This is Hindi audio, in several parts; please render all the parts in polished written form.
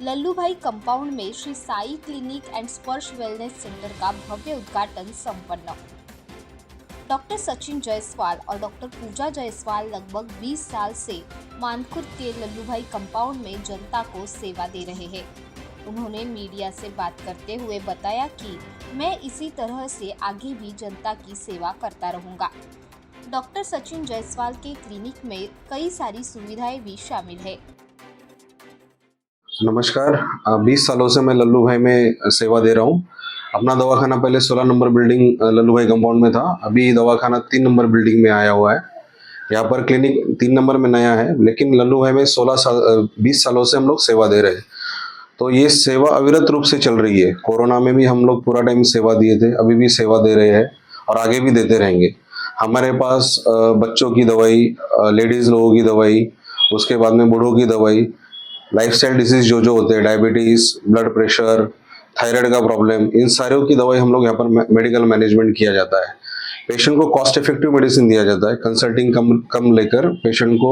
लल्लू भाई कंपाउंड में श्री साई क्लिनिक एंड स्पर्श वेलनेस सेंटर का भव्य उद्घाटन संपन्न। डॉक्टर सचिन जायसवाल और डॉक्टर पूजा जायसवाल लगभग 20 साल से मानखुर्द के लल्लू भाई कंपाउंड में जनता को सेवा दे रहे हैं। उन्होंने मीडिया से बात करते हुए बताया कि मैं इसी तरह से आगे भी जनता की सेवा करता रहूंगा। डॉक्टर सचिन जायसवाल के क्लिनिक में कई सारी सुविधाएं भी शामिल है। नमस्कार। 20 सालों से मैं लल्लू भाई में सेवा दे रहा हूँ। अपना दवाखाना पहले 16 नंबर बिल्डिंग लल्लू भाई कंपाउंड में था। अभी दवाखाना 3 नंबर बिल्डिंग में आया हुआ है। यहाँ पर क्लिनिक 3 नंबर में नया है, लेकिन लल्लू भाई में 20 सालों से हम लोग सेवा दे रहे हैं। तो ये सेवा अविरत रूप से चल रही है। कोरोना में भी हम लोग पूरा टाइम सेवा दिए थे, अभी भी सेवा दे रहे हैं और आगे भी देते रहेंगे। हमारे पास बच्चों की दवाई, लेडीज लोगों की दवाई, उसके बाद में बूढ़ों की दवाई, लाइफस्टाइल डिजीज जो होते हैं, डायबिटीज, ब्लड प्रेशर, थायराइड का प्रॉब्लम, इन सारों की दवाई हम लोग यहाँ पर मेडिकल मैनेजमेंट किया जाता है। पेशेंट को कॉस्ट इफेक्टिव मेडिसिन दिया जाता है। कंसल्टिंग कम लेकर पेशेंट को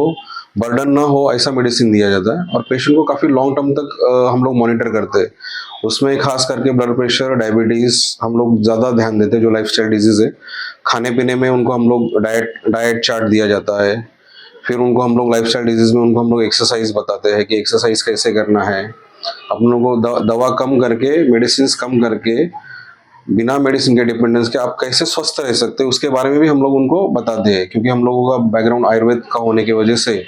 बर्डन ना हो ऐसा मेडिसिन दिया जाता है, और पेशेंट को काफ़ी लॉन्ग टर्म तक हम लोग मॉनिटर करते हैं। उसमें खास करके ब्लड प्रेशर, डायबिटीज़ हम लोग ज़्यादा ध्यान देते हैं। जो लाइफस्टाइल डिजीज़ है, खाने पीने में उनको हम लोग डाइट चार्ट दिया जाता है। फिर उनको हम लोग लाइफस्टाइल डिजीज में उनको हम लोग एक्सरसाइज बताते हैं कि एक्सरसाइज कैसे करना है। अपनों को दवा कम करके, मेडिसिन कम करके, बिना मेडिसिन के डिपेंडेंस के आप कैसे स्वस्थ रह सकते हैं उसके बारे में भी हम लोग उनको बताते हैं। क्योंकि हम लोगों का बैकग्राउंड आयुर्वेद का होने की वजह से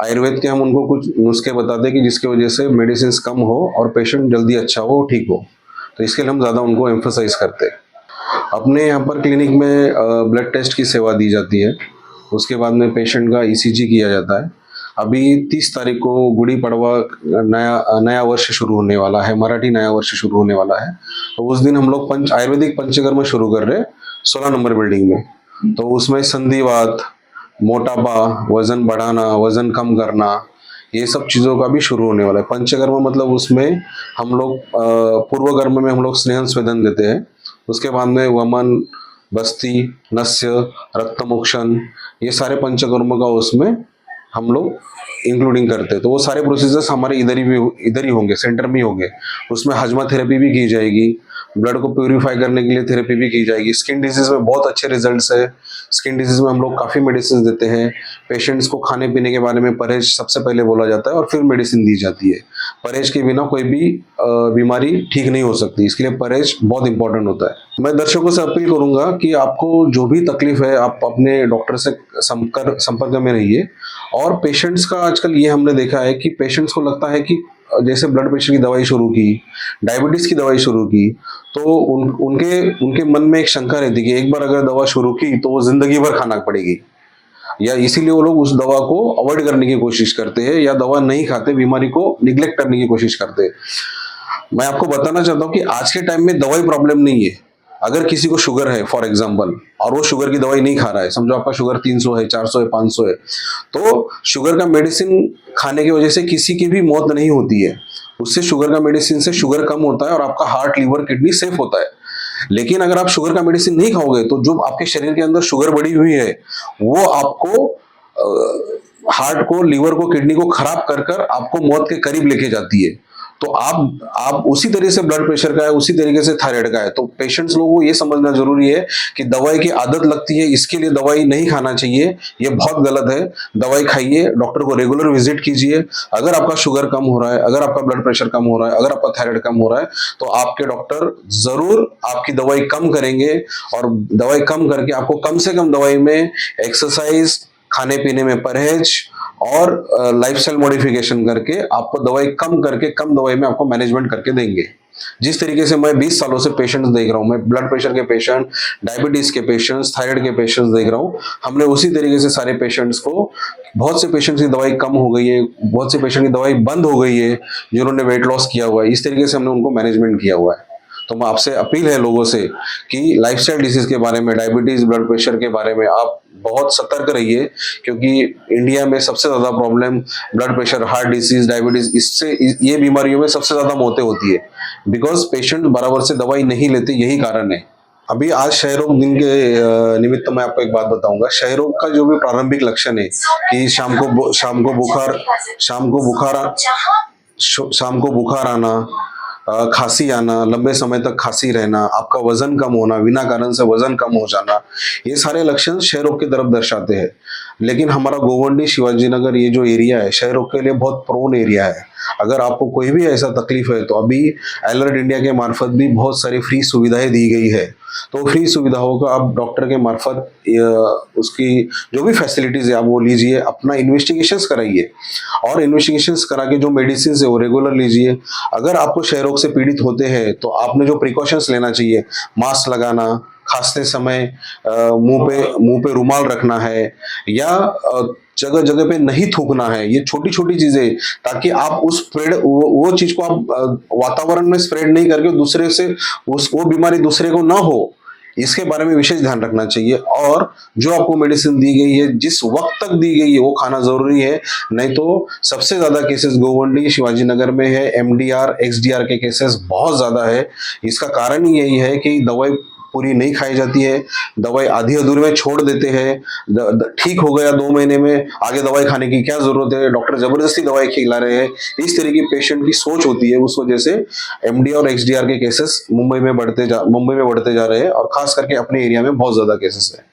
आयुर्वेद के हम उनको कुछ नुस्खे बताते हैं कि जिसकी वजह से मेडिसिन कम हो और पेशेंट जल्दी अच्छा हो, ठीक हो। तो इसके लिए हम ज़्यादा उनको एम्फोसाइज करते हैं। अपने यहाँ पर क्लिनिक में ब्लड टेस्ट की सेवा दी जाती है। उसके बाद में पेशेंट का ईसीजी किया जाता है। अभी 30 तारीख को गुड़ी पड़वा नया वर्ष शुरू होने वाला है, मराठी नया वर्ष शुरू होने वाला है। तो उस दिन हम लोग आयुर्वेदिक पंचकर्म शुरू कर रहे हैं 16 नंबर बिल्डिंग में। तो उसमें संधिवात, मोटापा, वजन बढ़ाना, वजन कम करना, ये सब चीज़ों का भी शुरू होने वाला है। पंचकर्म मतलब उसमें हम लोग पूर्व कर्म में हम लोग स्नेहन स्वेदन देते हैं। उसके बाद में वमन, बस्ती, नस्य, रक्तमोक्षण, ये सारे पंचकर्म का उसमें हम लोग इंक्लूडिंग करते हैं। तो वो सारे प्रोसीजर्स हमारे इधर ही होंगे, सेंटर में ही होंगे। उसमें हजमा थेरेपी भी की जाएगी, ब्लड को प्यूरिफाई करने के लिए थेरेपी भी की जाएगी। स्किन डिजीज में बहुत अच्छे रिजल्ट्स है। स्किन डिजीज में हम लोग काफ़ी मेडिसिन देते हैं। पेशेंट्स को खाने पीने के बारे में परहेज सबसे पहले बोला जाता है और फिर मेडिसिन दी जाती है। परहेज के बिना कोई भी बीमारी ठीक नहीं हो सकती, इसके लिए परहेज बहुत इंपॉर्टेंट होता है। मैं दर्शकों से अपील करूंगा कि आपको जो भी तकलीफ है, आप अपने डॉक्टर से संपर्क में रहिए। और पेशेंट्स का आजकल ये हमने देखा है कि पेशेंट्स को लगता है कि जैसे ब्लड प्रेशर की दवाई शुरू की, डायबिटीज की दवाई शुरू की, तो उनके उनके मन में एक शंका रहती है कि एक बार अगर दवा शुरू की तो वो जिंदगी भर खाना पड़ेगी, या इसीलिए वो लोग उस दवा को अवॉइड करने की कोशिश करते हैं या दवा नहीं खाते, बीमारी को निग्लेक्ट करने की कोशिश करते हैं। मैं आपको बताना चाहता हूँ कि आज के टाइम में दवाई प्रॉब्लम नहीं है। अगर किसी को शुगर है फॉर एग्जांपल, और वो शुगर की दवाई नहीं खा रहा है, समझो आपका शुगर 300 है, 400 है, 500 है, तो शुगर का मेडिसिन खाने की वजह से किसी की भी मौत नहीं होती है। उससे शुगर का मेडिसिन से शुगर कम होता है और आपका हार्ट, लिवर, किडनी सेफ होता है। लेकिन अगर आप शुगर का मेडिसिन नहीं खाओगे तो जो आपके शरीर के अंदर शुगर बढ़ी हुई है वो आपको हार्ट को, लिवर को, किडनी को खराब कर कर आपको मौत के करीब लेके जाती है। तो आप उसी तरीके से ब्लड प्रेशर का है, उसी तरीके से थायराइड का है। तो पेशेंट्स लोगों को ये समझना जरूरी है कि दवाई की आदत लगती है, इसके लिए दवाई नहीं खाना चाहिए, ये बहुत गलत है। दवाई खाइए, डॉक्टर को रेगुलर विजिट कीजिए। अगर आपका शुगर कम हो रहा है, अगर आपका ब्लड प्रेशर कम हो रहा है, अगर आपका थायराइड कम हो रहा है, तो आपके डॉक्टर जरूर आपकी दवाई कम करेंगे। और दवाई कम करके आपको कम से कम दवाई में एक्सरसाइज, खाने पीने में परहेज और लाइफस्टाइल मॉडिफिकेशन करके आपको दवाई कम करके, कम दवाई में आपको मैनेजमेंट करके देंगे। जिस तरीके से मैं 20 सालों से पेशेंट्स देख रहा हूँ, मैं ब्लड प्रेशर के पेशेंट, डायबिटीज के पेशेंट्स, थायराइड के पेशेंट्स देख रहा हूँ, हमने उसी तरीके से सारे पेशेंट्स को, बहुत से पेशेंट्स की दवाई कम हो गई है, बहुत से पेशेंट की दवाई बंद हो गई है जिन्होंने वेट लॉस किया हुआ है। इस तरीके से हमने उनको मैनेजमेंट किया हुआ है। तो मैं आपसे अपील है लोगों से कि लाइफस्टाइल डिजीज के बारे में, डायबिटीज, ब्लड प्रेशर के बारे में आप बहुत सतर्क रहिए। क्योंकि इंडिया में सबसे ज्यादा problem blood pressure, heart disease, diabetes, इससे ये बीमारियों में सबसे ज्यादा मौतें होती है। बिकॉज पेशेंट बराबर से दवाई नहीं लेते, यही कारण है। अभी आज क्षय रोग दिन के निमित्त मैं आपको एक बात बताऊंगा। क्षय रोग का जो भी प्रारंभिक लक्षण है कि शाम को बुखार शाम को बुखार आना, खांसी आना, लंबे समय तक खांसी रहना, आपका वजन कम होना, बिना कारण से वजन कम हो जाना, ये सारे लक्षण क्षय रोग की तरफ दर्शाते हैं। लेकिन हमारा गोवंडी शिवाजी नगर ये जो एरिया है क्षय रोग के लिए बहुत प्रोन एरिया है। अगर आपको कोई भी ऐसा तकलीफ है तो अभी अलर्ट इंडिया के मार्फत भी बहुत सारी फ्री सुविधाएं दी गई है। तो फ्री सुविधाओं का आप डॉक्टर के मार्फत उसकी जो भी फैसिलिटीज है आप वो लीजिए, अपना इन्वेस्टिगेशंस कराइए और इन्वेस्टिगेशंस करा के जो मेडिसिन है वो रेगुलर लीजिए। अगर आपको क्षय रोग से पीड़ित होते हैं तो आपने जो प्रिकॉशंस लेना चाहिए, मास्क लगाना, खांसते समय मुंह पे रुमाल रखना है, या जगह जगह पे नहीं थूकना है, ये छोटी छोटी चीजें, ताकि आप उस स्प्रेड वो चीज को आप वातावरण में स्प्रेड नहीं करके दूसरे से वो बीमारी दूसरे को ना हो, इसके बारे में विशेष ध्यान रखना चाहिए। और जो आपको मेडिसिन दी गई है जिस वक्त तक दी गई है वो खाना जरूरी है, नहीं तो सबसे ज्यादा केसेस गोवंडी शिवाजी नगर में है, एमडीआर एक्सडीआर के केसेस बहुत ज्यादा है। इसका कारण ही यही है कि दवाई पूरी नहीं खाई जाती है, दवाई आधी अधूरी में छोड़ देते हैं, ठीक हो गया 2 महीने में, आगे दवाई खाने की क्या जरूरत है, डॉक्टर जबरदस्ती दवाई खिला रहे हैं। इस तरह की पेशेंट की सोच होती है, उस वजह से एमडी और एक्सडीआर के केसेस मुंबई में बढ़ते जा रहे हैं और खास करके अपने एरिया में बहुत ज्यादा केसेस है।